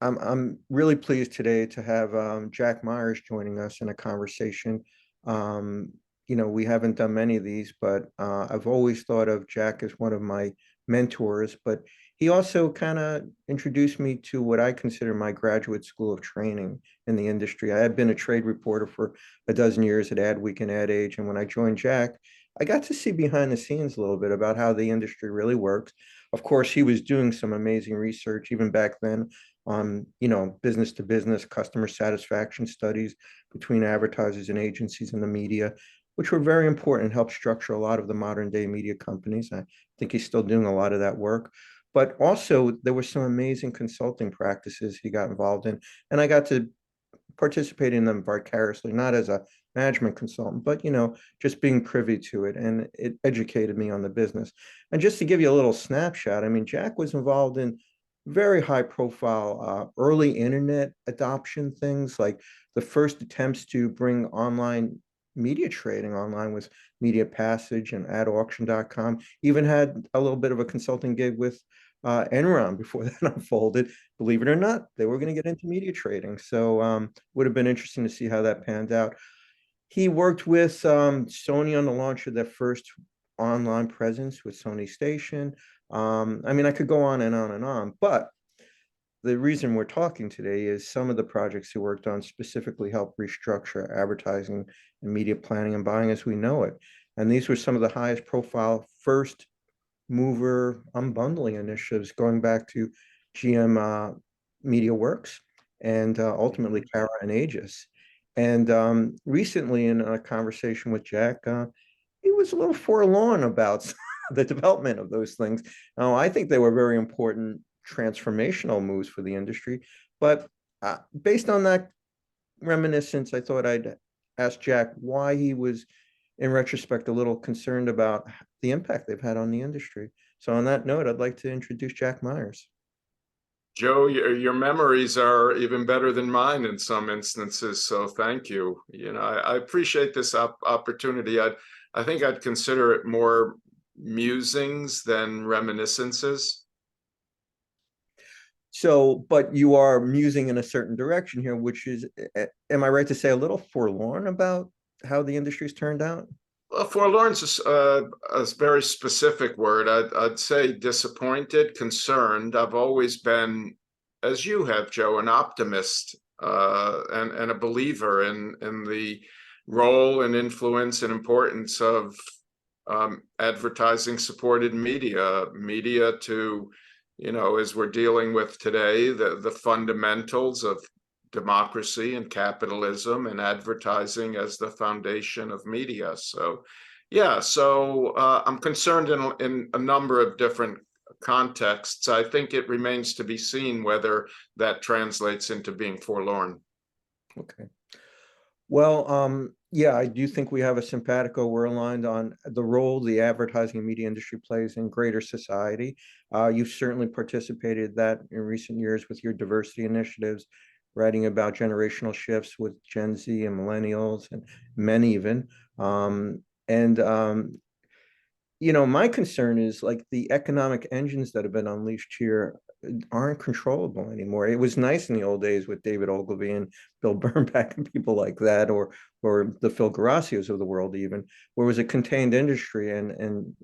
I'm really pleased today to have Jack Myers joining us in a conversation. Um, we haven't done many of these, but I've always thought of Jack as one of my mentors. But he also kind of introduced me to what I consider my graduate school of training in the industry. I had been a trade reporter for a dozen years at Adweek and Ad Age, and when I joined Jack, I got to see behind the scenes a little bit about how the industry really works. Of course, he was doing some amazing research even back then on, business to business customer satisfaction studies between advertisers and agencies in the media, which were very important and helped structure a lot of the modern day media companies. I think he's still doing a lot of that work. But also, there were some amazing consulting practices he got involved in, and I got to participate in them vicariously, not as a management consultant, but just being privy to it, and it educated me on the business. And just to give you a little snapshot, I mean, Jack was involved in very high profile early internet adoption things, like the first attempts to bring online media trading online with Media Passage and AdAuction.com. Even had a little bit of a consulting gig with Enron before that unfolded. Believe it or not, they were going to get into media trading. So would have been interesting to see how that panned out. He worked with Sony on the launch of their first online presence with Sony Station. I mean, I could go on and on and on, but the reason we're talking today is some of the projects he worked on specifically helped restructure advertising and media planning and buying as we know it. And these were some of the highest profile first mover unbundling initiatives going back to GM MediaWorks and ultimately Cara and Aegis. And recently, in a conversation with Jack, he was a little forlorn about the development of those things. Now, I think they were very important transformational moves for the industry. But based on that reminiscence, I thought I'd ask Jack why he was, in retrospect, a little concerned about the impact they've had on the industry. So on that note, I'd like to introduce Jack Myers. Joe, your memories are even better than mine in some instances, so thank you. I appreciate this opportunity. I think I'd consider it more musings than reminiscences. So, but you are musing in a certain direction here, which is, am I right to say, a little forlorn about how the industry's turned out? Well, forlorn's a very specific word. I'd say disappointed, concerned. I've always been, as you have, Joe, an optimist and a believer in the role and influence and importance of advertising supported media to, as we're dealing with today, the fundamentals of democracy and capitalism and advertising as the foundation of media. So, yeah, I'm concerned in a number of different contexts. I think it remains to be seen whether that translates into being forlorn. Okay. Well, yeah, I do think we have a simpatico. We're aligned on the role the advertising and media industry plays in greater society. You've certainly participated that in recent years with your diversity initiatives, writing about generational shifts with Gen Z and millennials and men even. And my concern is like the economic engines that have been unleashed here aren't controllable anymore. It was nice in the old days with David Ogilvy and Bill Bernbach and people like that, or the Phil Garacios of the world, even where it was a contained industry and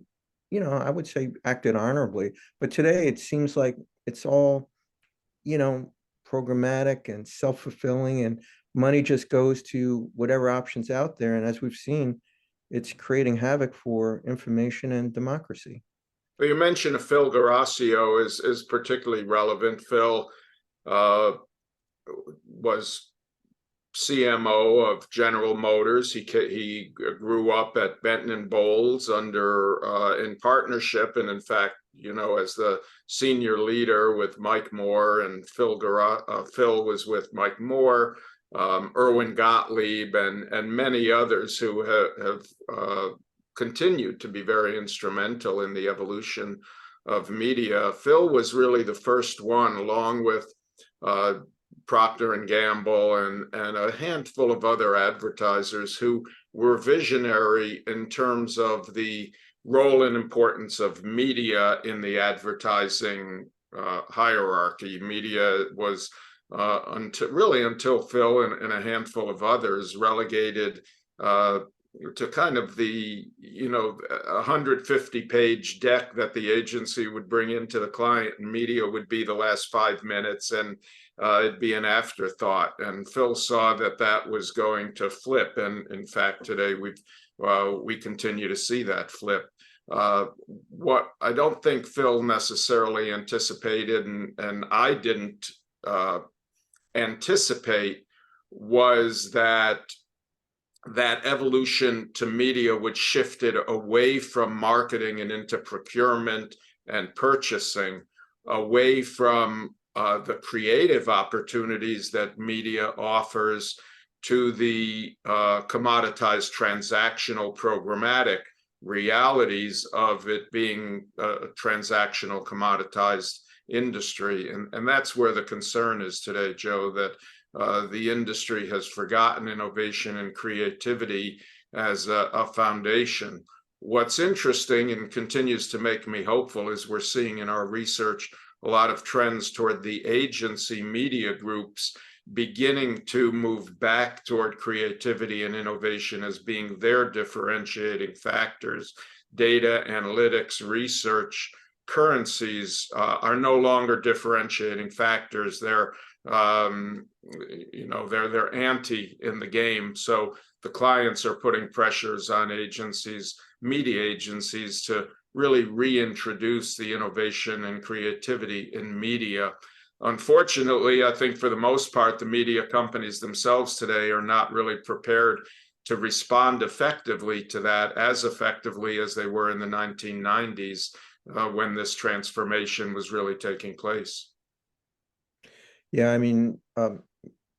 I would say acted honorably. But today it seems like it's all, you know, programmatic and self-fulfilling, and money just goes to whatever options out there. And as we've seen, it's creating havoc for information and democracy. Well, you mentioned Phil Garacio is particularly relevant. Phil was CMO of General Motors. He grew up at Benton and Bowles under in partnership, and in fact, as the senior leader with Mike Moore, and Phil was with Mike Moore, Erwin Gottlieb, and many others who have continued to be very instrumental in the evolution of media. Phil was really the first one, along with Procter and Gamble and a handful of other advertisers who were visionary in terms of the role and importance of media in the advertising hierarchy. Media was until Phil and a handful of others relegated to kind of the 150-page deck that the agency would bring into the client, and media would be the last 5 minutes, and it'd be an afterthought. And Phil saw that that was going to flip, and in fact today we continue to see that flip. What I don't think Phil necessarily anticipated, and I didn't anticipate, was that evolution to media, which shifted away from marketing and into procurement and purchasing, away from the creative opportunities that media offers to the commoditized transactional programmatic realities of it being a transactional commoditized industry. And that's where the concern is today, Joe, that the industry has forgotten innovation and creativity as a foundation. What's interesting and continues to make me hopeful is we're seeing in our research a lot of trends toward the agency media groups beginning to move back toward creativity and innovation as being their differentiating factors. Data, analytics, research, currencies are no longer differentiating factors. They're they're anti in the game. So the clients are putting pressures on agencies, media agencies, to really reintroduce the innovation and creativity in media. Unfortunately, I think for the most part, the media companies themselves today are not really prepared to respond effectively to that, as effectively as they were in the 1990s when this transformation was really taking place. Yeah, I mean,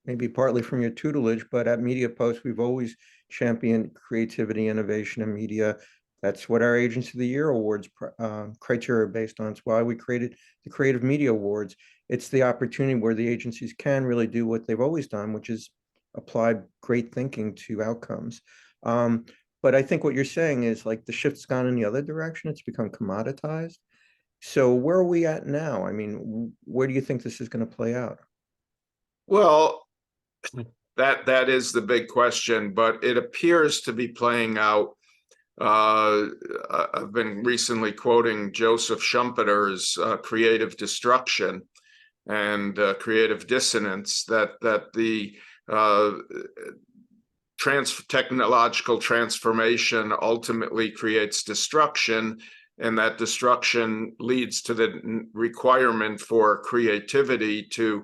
maybe partly from your tutelage, but at MediaPost, we've always championed creativity, innovation, and media. That's what our Agency of the Year Awards criteria are based on. It's why we created the Creative Media Awards. It's the opportunity where the agencies can really do what they've always done, which is apply great thinking to outcomes. But I think what you're saying is like the shift's gone in the other direction. It's become commoditized. So where are we at now? I mean, where do you think this is going to play out? Well, that is the big question, but it appears to be playing out. I've been recently quoting Joseph Schumpeter's creative destruction and creative dissonance, that the technological transformation ultimately creates destruction, and that destruction leads to the requirement for creativity to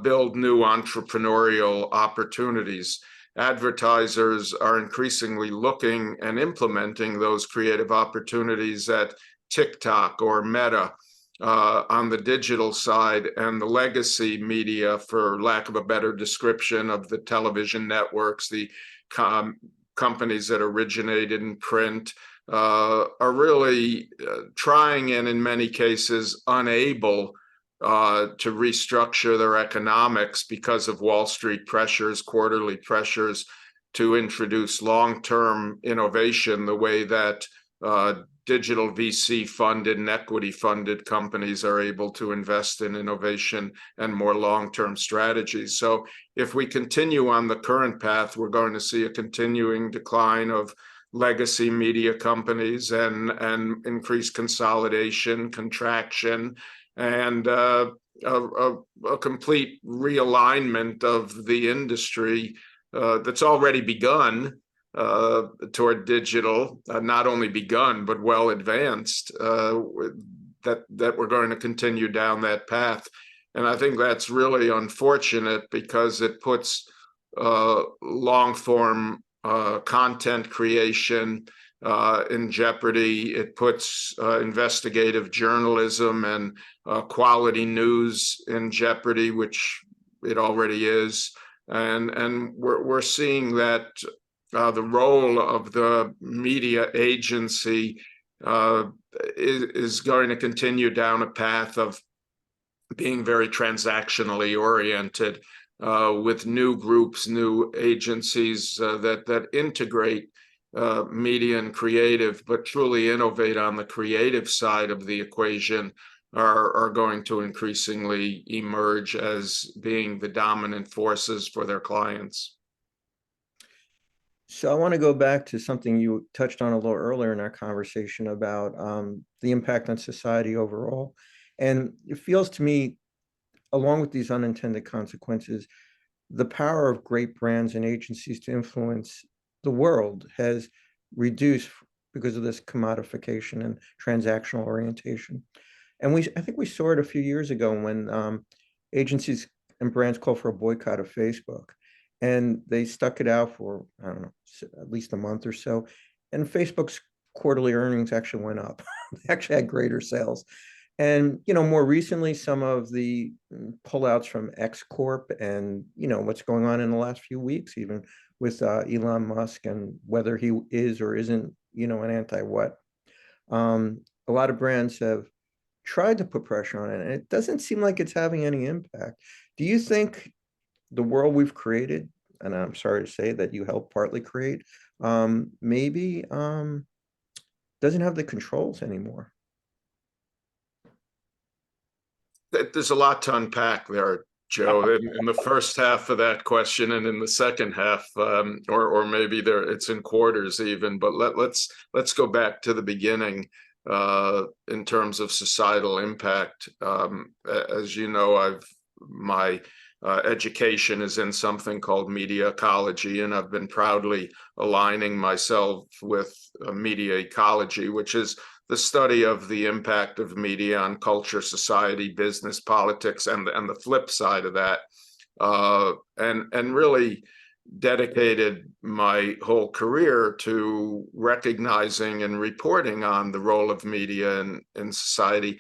build new entrepreneurial opportunities. Advertisers are increasingly looking and implementing those creative opportunities at TikTok or Meta on the digital side, and the legacy media, for lack of a better description, of the television networks, the companies that originated in print, are really trying, and in many cases unable to restructure their economics because of Wall Street pressures, quarterly pressures, to introduce long-term innovation the way that digital VC funded and equity funded companies are able to invest in innovation and more long-term strategies. So if we continue on the current path, we're going to see a continuing decline of legacy media companies and increased consolidation, contraction, and a complete realignment of the industry that's already begun toward digital, not only begun, but well advanced, that we're going to continue down that path. And I think that's really unfortunate because it puts long-form content creation in jeopardy. It puts investigative journalism and quality news in jeopardy, which it already is. And we're seeing that the role of the media agency is going to continue down a path of being very transactionally oriented, with new groups, new agencies that integrate media and creative, but truly innovate on the creative side of the equation, are going to increasingly emerge as being the dominant forces for their clients. So I want to go back to something you touched on a little earlier in our conversation about the impact on society overall. And it feels to me, along with these unintended consequences, the power of great brands and agencies to influence the world has reduced because of this commodification and transactional orientation. And I think we saw it a few years ago when agencies and brands called for a boycott of Facebook, and they stuck it out for, I don't know, at least a month or so. And Facebook's quarterly earnings actually went up. They actually had greater sales. And, more recently, some of the pullouts from X Corp and, what's going on in the last few weeks, even with Elon Musk and whether he is or isn't, an anti-what. A lot of brands have tried to put pressure on it, and it doesn't seem like it's having any impact. Do you think the world we've created, and I'm sorry to say that you helped partly create, maybe doesn't have the controls anymore? There's a lot to unpack there, Joe, in the first half of that question, and in the second half, or maybe it's in quarters even. But let's go back to the beginning in terms of societal impact. As you know, my education is in something called media ecology, and I've been proudly aligning myself with media ecology, which is the study of the impact of media on culture, society, business, politics, and the flip side of that, and really dedicated my whole career to recognizing and reporting on the role of media in society.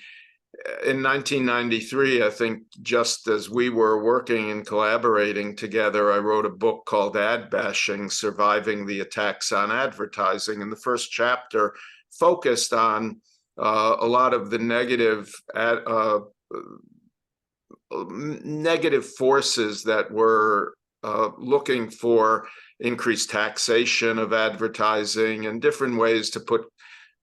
In 1993, I think, just as we were working and collaborating together, I wrote a book called Ad Bashing: Surviving the Attacks on Advertising. And the first chapter focused on a lot of the negative forces that were looking for increased taxation of advertising and different ways to put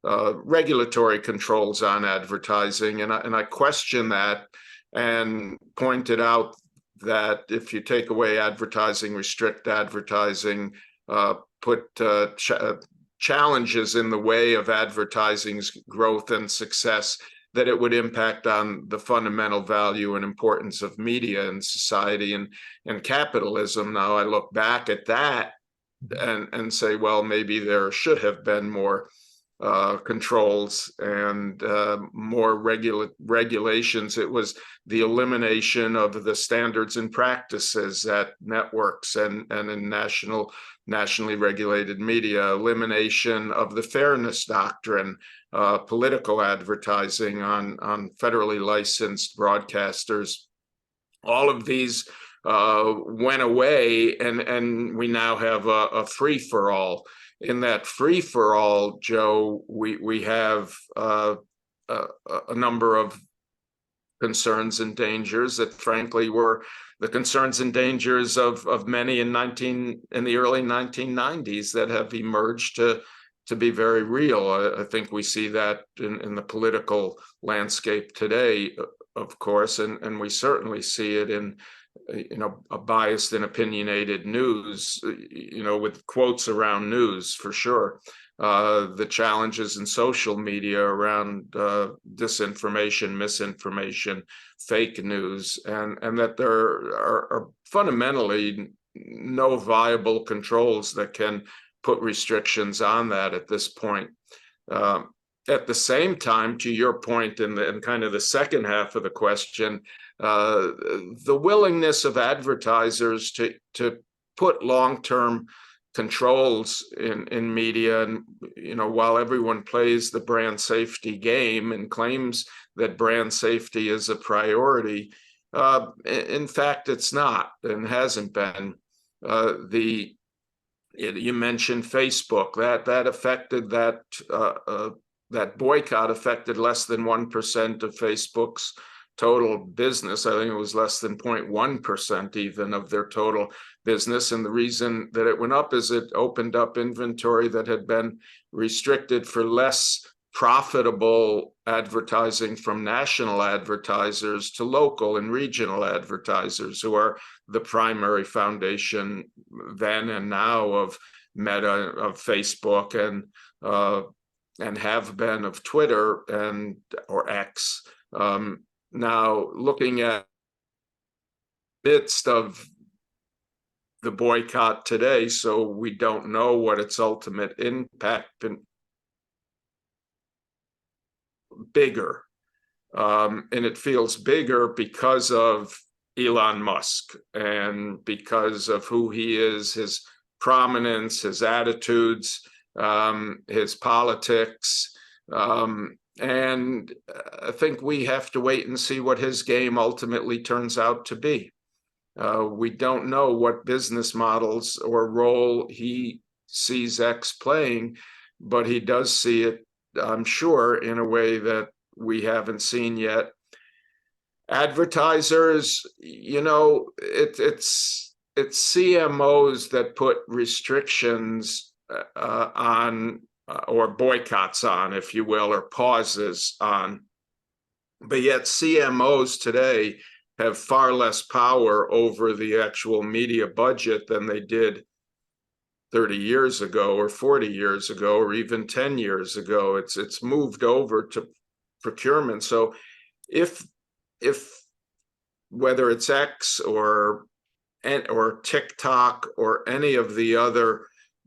regulatory controls on advertising. And I questioned that and pointed out that if you take away advertising, restrict advertising, put challenges in the way of advertising's growth and success, that it would impact on the fundamental value and importance of media in society and capitalism. Now I look back at that and say, well, maybe there should have been more controls and more regulations. It was the elimination of the standards and practices at networks and in nationally regulated media, elimination of the fairness doctrine, political advertising on federally licensed broadcasters. All of these went away, and we now have a free-for-all. In that free-for-all, Joe, we have a number of concerns and dangers that, frankly, were the concerns and dangers of many in the early 1990s that have emerged to be very real. I think we see that in the political landscape today, of course, and we certainly see it in a biased and opinionated news, with quotes around news, for sure. The challenges in social media around disinformation, misinformation, fake news, and that there are fundamentally no viable controls that can put restrictions on that at this point. At the same time, to your point in kind of the second half of the question, the willingness of advertisers to put long-term controls in media, and while everyone plays the brand safety game and claims that brand safety is a priority, in fact it's not and hasn't been. You mentioned Facebook. That affected that boycott affected less than 1% of Facebook's total business. I think it was less than 0.1% even of their total business. And the reason that it went up is it opened up inventory that had been restricted for less profitable advertising from national advertisers to local and regional advertisers, who are the primary foundation then and now of Meta, of Facebook, and have been of Twitter or X. Now, looking at the midst of the boycott today, so we don't know what its ultimate impact and bigger. And it feels bigger because of Elon Musk and because of who he is, his prominence, his attitudes, his politics. And I think we have to wait and see what his game ultimately turns out to be. We don't know what business models or role he sees X playing, but he does see it, I'm sure, in a way that we haven't seen yet. Advertisers, it's CMOs that put restrictions on, or boycotts on, if you will, or pauses on. But yet CMOs today have far less power over the actual media budget than they did 30 years ago or 40 years ago or even 10 years ago. It's moved over to procurement. So if whether it's X or TikTok or any of the other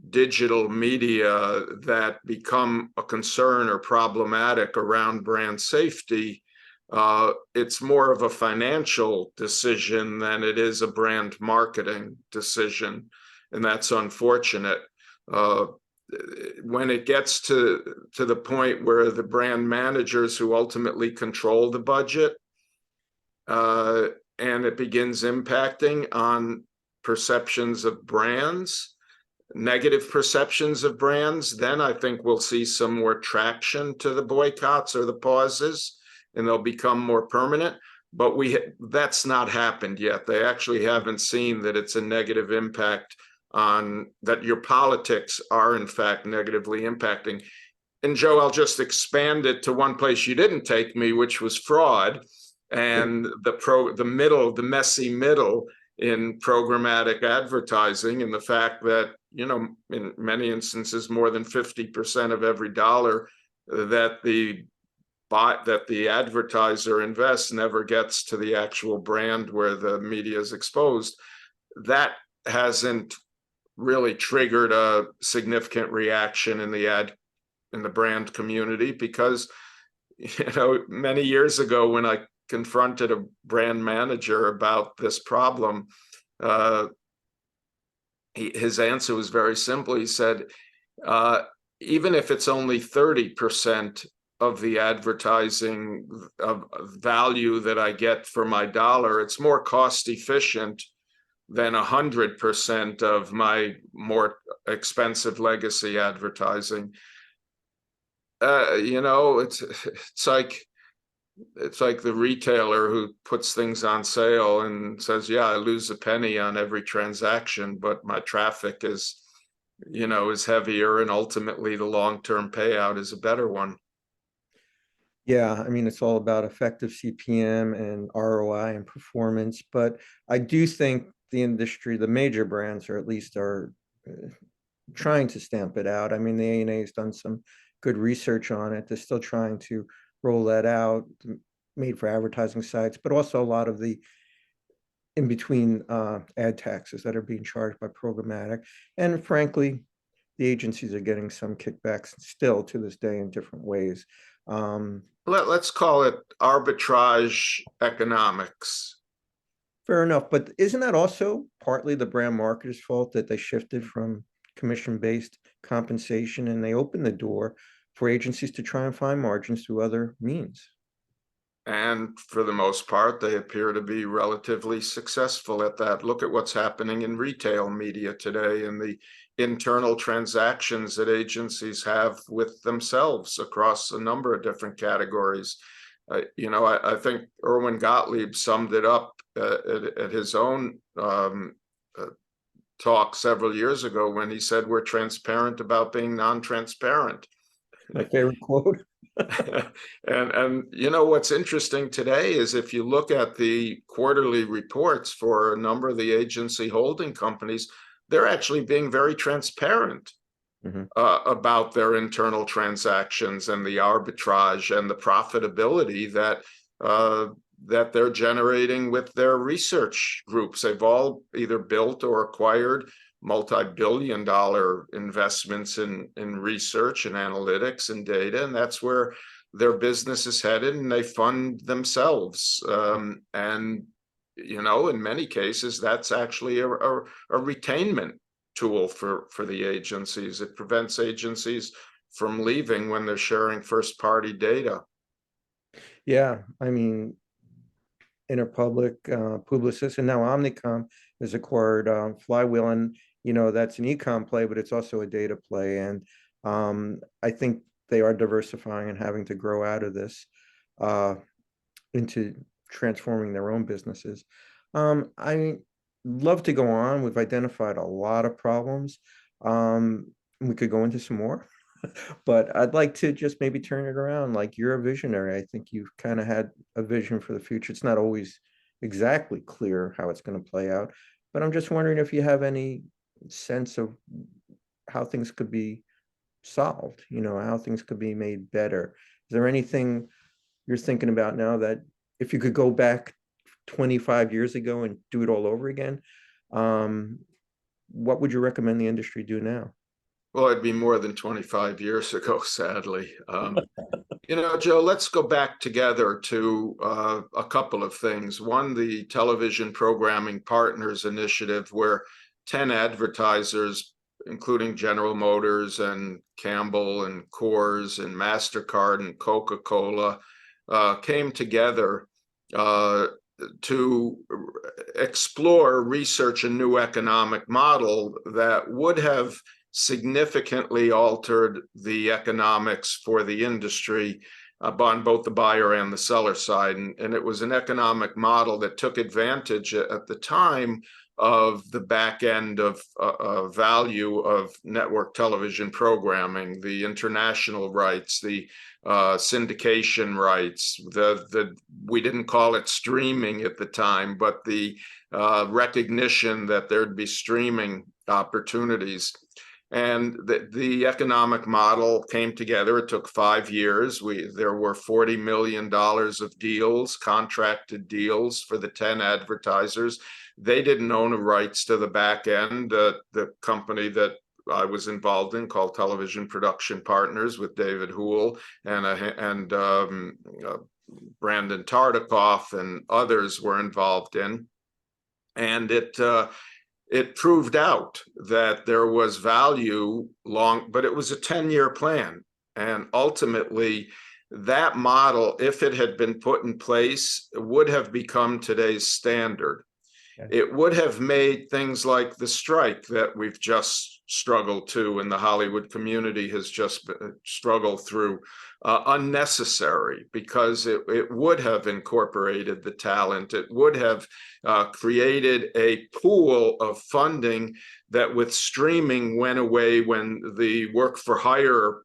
digital media that become a concern or problematic around brand safety, it's more of a financial decision than it is a brand marketing decision, and that's unfortunate. When it gets to the point where the brand managers who ultimately control the budget, and it begins impacting on perceptions of brands, negative perceptions of brands, then I think we'll see some more traction to the boycotts or the pauses, and they'll become more permanent. But that's not happened yet. They actually haven't seen that it's a negative impact on, that your politics are in fact negatively impacting. And Joe, I'll just expand it to one place you didn't take me, which was fraud and the messy middle in programmatic advertising, and the fact that, in many instances, more than 50% of every dollar that the advertiser invests never gets to the actual brand where the media is exposed. That hasn't really triggered a significant reaction in the brand community, because many years ago, when I confronted a brand manager about this problem, his answer was very simple. He said, even if it's only 30% of the advertising of value that I get for my dollar, it's more cost efficient than 100% of my more expensive legacy advertising. It's like the retailer who puts things on sale and says, yeah, I lose a penny on every transaction, but my traffic is heavier, and ultimately the long-term payout is a better one. Yeah, I mean, it's all about effective CPM and ROI and performance, but I do think the industry, the major brands, or at least are trying to stamp it out. I mean, the ANA has done some good research on it. They're still trying to roll that out, made for advertising sites, but also a lot of the in between ad taxes that are being charged by programmatic. And frankly, the agencies are getting some kickbacks still to this day in different ways. Let's call it arbitrage economics. Fair enough, but isn't that also partly the brand marketer's fault, that they shifted from commission-based compensation and they opened the door for agencies to try and find margins through other means? And for the most part, they appear to be relatively successful at that. Look at what's happening in retail media today and the internal transactions that agencies have with themselves across a number of different categories. I think Erwin Gottlieb summed it up at his own talk several years ago when he said, we're transparent about being non-transparent. My favorite quote. And you know what's interesting today is if you look at the quarterly reports for a number of the agency holding companies, they're actually being very transparent Mhm. about their internal transactions and the arbitrage and the profitability that they're generating with their research groups. They've all either built or acquired multi-billion-dollar investments in research and analytics and data, and that's where their business is headed, and they fund themselves. And you know, in many cases, that's actually a retainment tool for the agencies. It prevents agencies from leaving when they're sharing first-party data. Yeah, I mean, Interpublic, Publicis, and now Omnicom has acquired Flywheel, and that's an e-com play, but it's also a data play. And I think they are diversifying and having to grow out of this uh, into transforming their own businesses. I love to go on. We've identified a lot of problems. We could go into some more, but I'd like to just maybe turn it around. Like, you're a visionary. I think you've kind of had a vision for the future. It's not always exactly clear how it's going to play out, but I'm just wondering if you have any sense of how things could be solved, how things could be made better. Is there anything you're thinking about now that if you could go back 25 years ago and do it all over again, um, what would you recommend the industry do now? Well, it'd be more than 25 years ago, sadly. You know, Joe, let's go back together to a couple of things. One, the Television Programming Partners Initiative, where 10 advertisers, including General Motors and Campbell and Coors and MasterCard and Coca-Cola, came together to explore, research a new economic model that would have significantly altered the economics for the industry on both the buyer and the seller side. And it was an economic model that took advantage at the time of the back end of value of network television programming, the international rights, the syndication rights, we didn't call it streaming at the time, but the recognition that there'd be streaming opportunities. And the economic model came together. It took 5 years. There were $40 million of deals, contracted deals for the 10 advertisers. They didn't own the rights to the back end. The company that I was involved in, called Television Production Partners, with David Houle and Brandon Tartikoff and others were involved in. And it proved out that there was value but it was a 10-year plan. And ultimately, that model, if it had been put in place, would have become today's standard. Okay. It would have made things like the strike that we've just struggled to and the Hollywood community has just struggled through unnecessary, because it would have incorporated the talent. It would have created a pool of funding that with streaming went away when the work for hire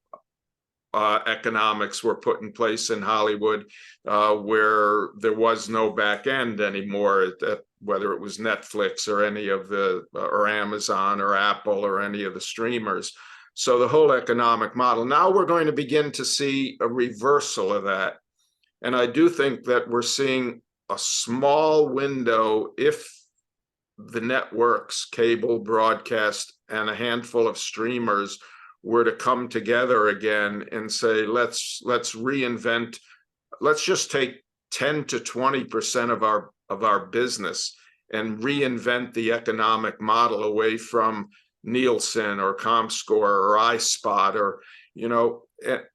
economics were put in place in Hollywood, where there was no back end anymore, whether it was Netflix or any of or Amazon or Apple or any of the streamers. So the whole economic model. Now we're going to begin to see a reversal of that. And I do think that we're seeing a small window if the networks, cable, broadcast, and a handful of streamers were to come together again and say, let's reinvent, let's just take 10 to 20% of our business and reinvent the economic model away from Nielsen or ComScore or iSpot, or,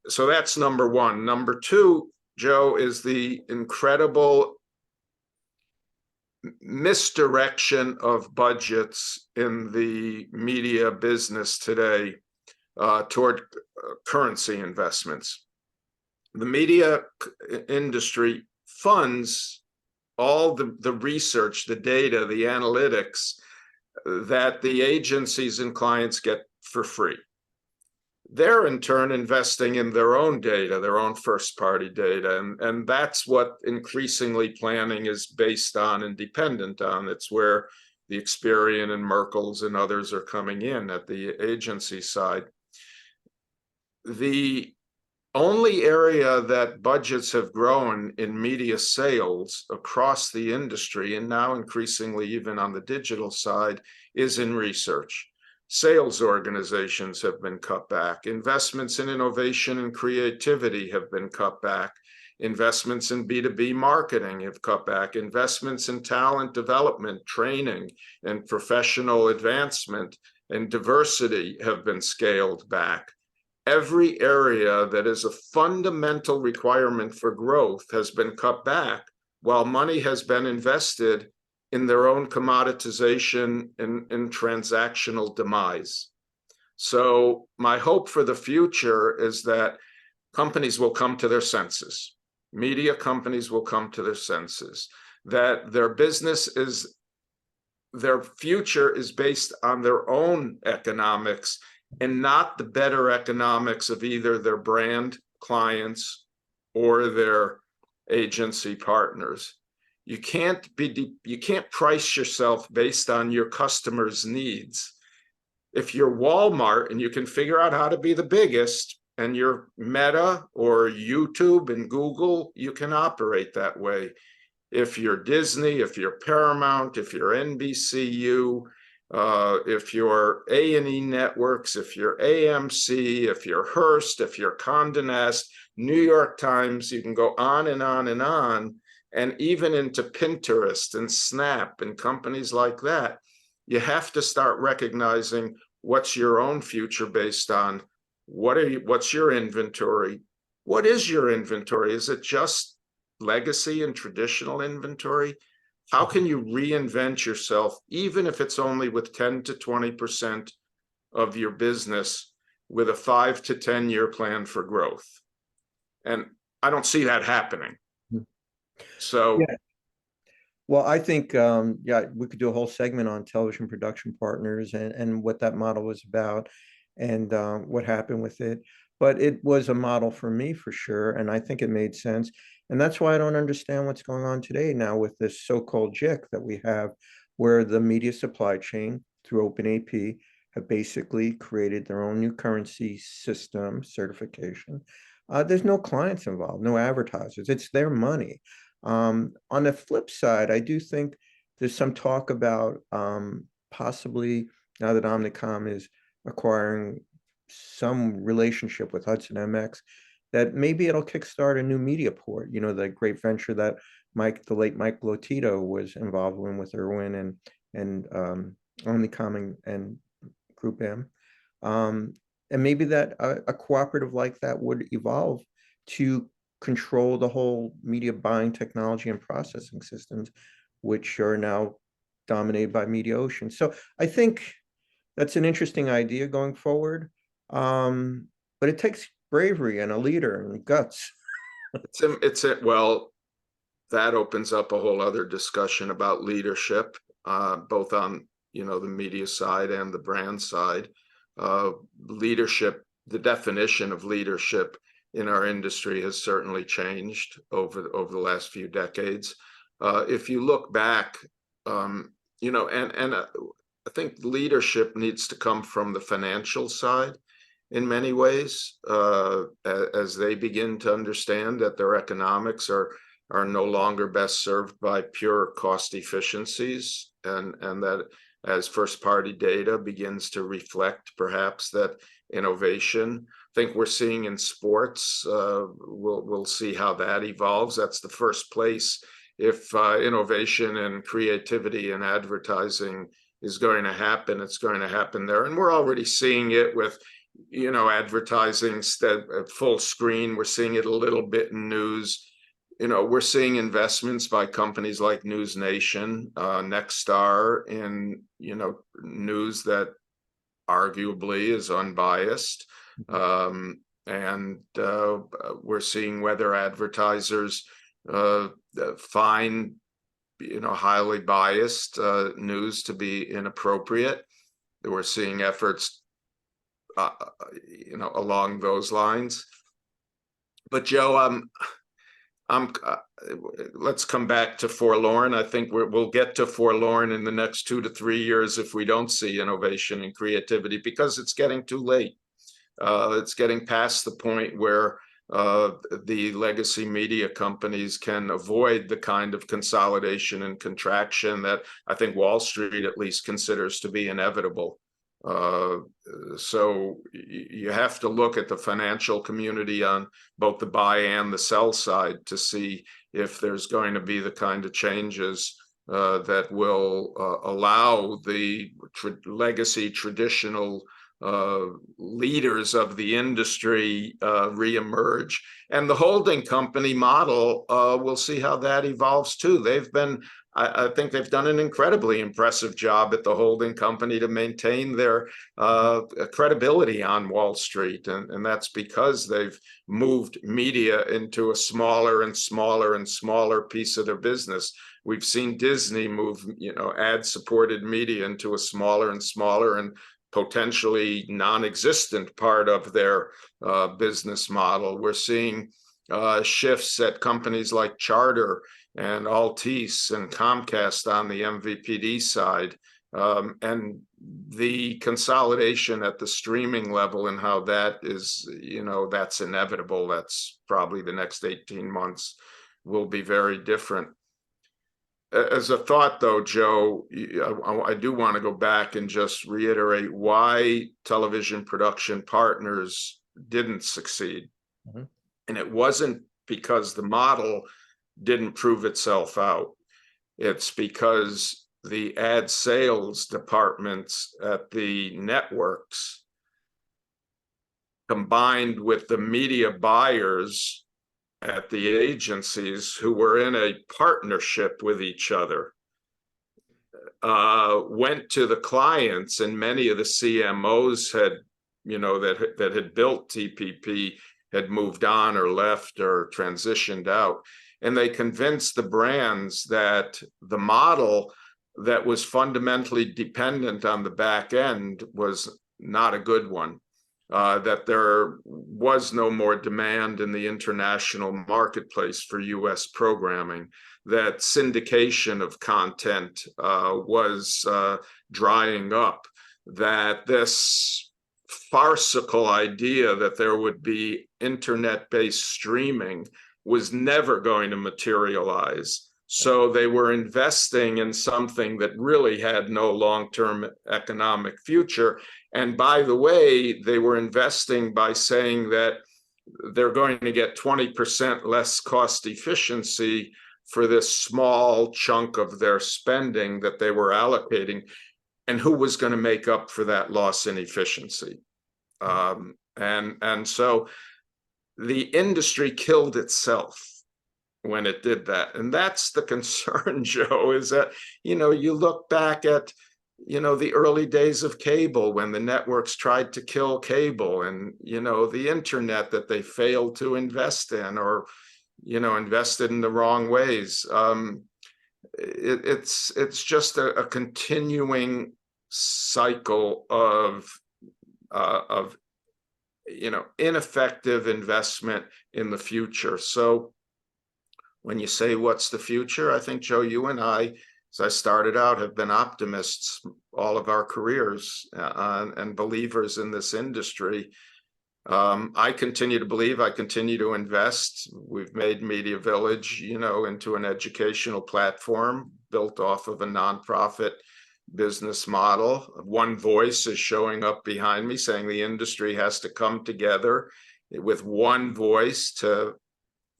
so that's number one. Number two, Joe, is the incredible misdirection of budgets in the media business today toward currency investments. The media industry funds all the research, the data, the analytics that the agencies and clients get for free. they're in turn investing in their own data, their own first-party data, and that's what increasingly planning is based on and dependent on. It's where the Experian and Merkles and others are coming in at the agency side. The only area that budgets have grown in media sales across the industry, and now increasingly even on the digital side, is in research. Sales organizations have been cut back. Investments in innovation and creativity have been cut back. Investments in B2B marketing have cut back. Investments in talent development, training, and professional advancement and diversity have been scaled back. Every area that is a fundamental requirement for growth has been cut back, while money has been invested in their own commoditization and transactional demise. So my hope for the future is that companies will come to their senses. Media companies will come to their senses, that their future is based on their own economics and not the better economics of either their brand clients or their agency partners. You can't price yourself based on your customers' needs. If you're Walmart and you can figure out how to be the biggest, and you're Meta or YouTube and Google, you can operate that way. If you're Disney, if you're Paramount, if you're NBCU, if you're A&E Networks, if you're AMC, if you're Hearst, if you're Condé Nast, New York Times, you can go on and on and on, and even into Pinterest and Snap and companies like that. You have to start recognizing what's your own future based on what's your inventory? What is your inventory? Is it just legacy and traditional inventory? How can you reinvent yourself, even if it's only with 10 to 20% of your business, with a 5 to 10 year plan for growth? And I don't see that happening. So, yeah. Well, I think, yeah, we could do a whole segment on television production partners and what that model was about and what happened with it. But it was a model for me for sure. And I think it made sense. And that's why I don't understand what's going on today now with this so-called JIC that we have, where the media supply chain through OpenAP have basically created their own new currency system certification. There's no clients involved, no advertisers. It's their money. On the flip side, I do think there's some talk about possibly, now that Omnicom is acquiring some relationship with Hudson MX, that maybe it'll kickstart a new media port, you know, the great venture that the late Mike Lotito was involved in with Irwin and Omnicom and Group M. And maybe that a cooperative like that would evolve to control the whole media buying technology and processing systems, which are now dominated by Mediaocean. So I think that's an interesting idea going forward. But it takes bravery and a leader and guts. well, that opens up a whole other discussion about leadership, both on, you know, the media side and the brand side. Leadership, the definition of leadership in our industry has certainly changed over the last few decades. If you look back, you know, and I think leadership needs to come from the financial side in many ways, as they begin to understand that their economics are no longer best served by pure cost efficiencies, and that as first-party data begins to reflect perhaps that innovation. I think we're seeing in sports, we'll see how that evolves. That's the first place if innovation and creativity and advertising is going to happen, it's going to happen there. And we're already seeing it with, you know, advertising full screen. We're seeing it a little bit in news. You know, we're seeing investments by companies like News Nation, Nexstar, in, you know, news that arguably is unbiased. And we're seeing whether advertisers find, you know, highly biased news to be inappropriate. We're seeing efforts along those lines. But Joe, I'm let's come back to forlorn. I think we'll get to forlorn in the next 2 to 3 years if we don't see innovation and creativity, because it's getting too late. It's getting past the point where the legacy media companies can avoid the kind of consolidation and contraction that I think Wall Street at least considers to be inevitable. So you have to look at the financial community on both the buy and the sell side to see if there's going to be the kind of changes that will allow the legacy traditional leaders of the industry reemerge. And the holding company model, we'll see how that evolves too. I think they've done an incredibly impressive job at the holding company to maintain their credibility on Wall Street. And that's because they've moved media into a smaller and smaller and smaller piece of their business. We've seen Disney move, ad-supported media into a smaller and smaller and potentially non-existent part of their business model. We're seeing shifts at companies like Charter and Altice and Comcast on the MVPD side, and the consolidation at the streaming level and how that is, that's inevitable. That's probably the next 18 months will be very different. As a thought, though, Joe, I do want to go back and just reiterate why Television Production Partners didn't succeed. Mm-hmm. And it wasn't because the model didn't prove itself out. It's because the ad sales departments at the networks, combined with the media buyers at the agencies who were in a partnership with each other, went to the clients, and many of the CMOs had, that had built TPP had moved on or left or transitioned out. And they convinced the brands that the model that was fundamentally dependent on the back end was not a good one. That there was no more demand in the international marketplace for US programming, that syndication of content was drying up, that this farcical idea that there would be internet-based streaming was never going to materialize. So they were investing in something that really had no long-term economic future. And by the way, they were investing by saying that they're going to get 20% less cost efficiency for this small chunk of their spending that they were allocating. And who was going to make up for that loss in efficiency? And so the industry killed itself when it did that. And that's the concern, Joe, is that, you look back at, the early days of cable when the networks tried to kill cable, and, the internet that they failed to invest in or, invested in the wrong ways. It's just a continuing cycle of ineffective investment in the future. So when you say what's the future, I think, Joe, you and I, as I started out, have been optimists all of our careers and believers in this industry. I continue to believe, I continue to invest. We've made Media Village, into an educational platform built off of a nonprofit business model. One voice is showing up behind me saying the industry has to come together with one voice to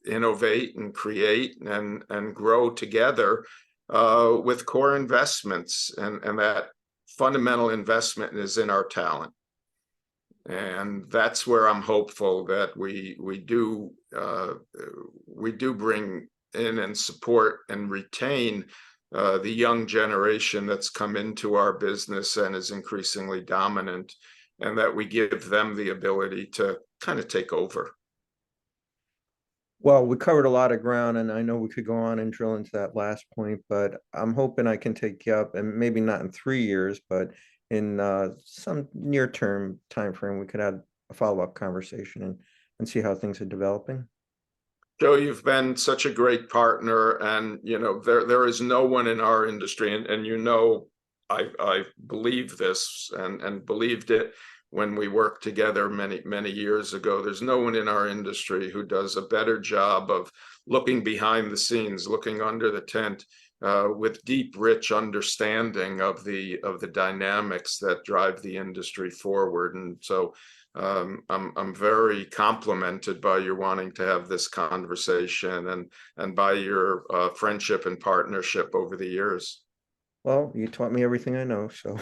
innovate and create and grow together with core investments, and that fundamental investment is in our talent. And that's where I'm hopeful that we do bring in and support and retain the young generation that's come into our business and is increasingly dominant, and that we give them the ability to kind of take over. Well, we covered a lot of ground, and I know we could go on and drill into that last point, but I'm hoping I can take you up, and maybe not in 3 years, but in some near-term timeframe, we could have a follow-up conversation and see how things are developing. Joe, you've been such a great partner, and there is no one in our industry, and I believe this and believed it when we worked together many years ago. There's no one in our industry who does a better job of looking behind the scenes, looking under the tent, with deep, rich understanding of the dynamics that drive the industry forward. And so I'm very complimented by your wanting to have this conversation and by your friendship and partnership over the years. Well, you taught me everything I know, so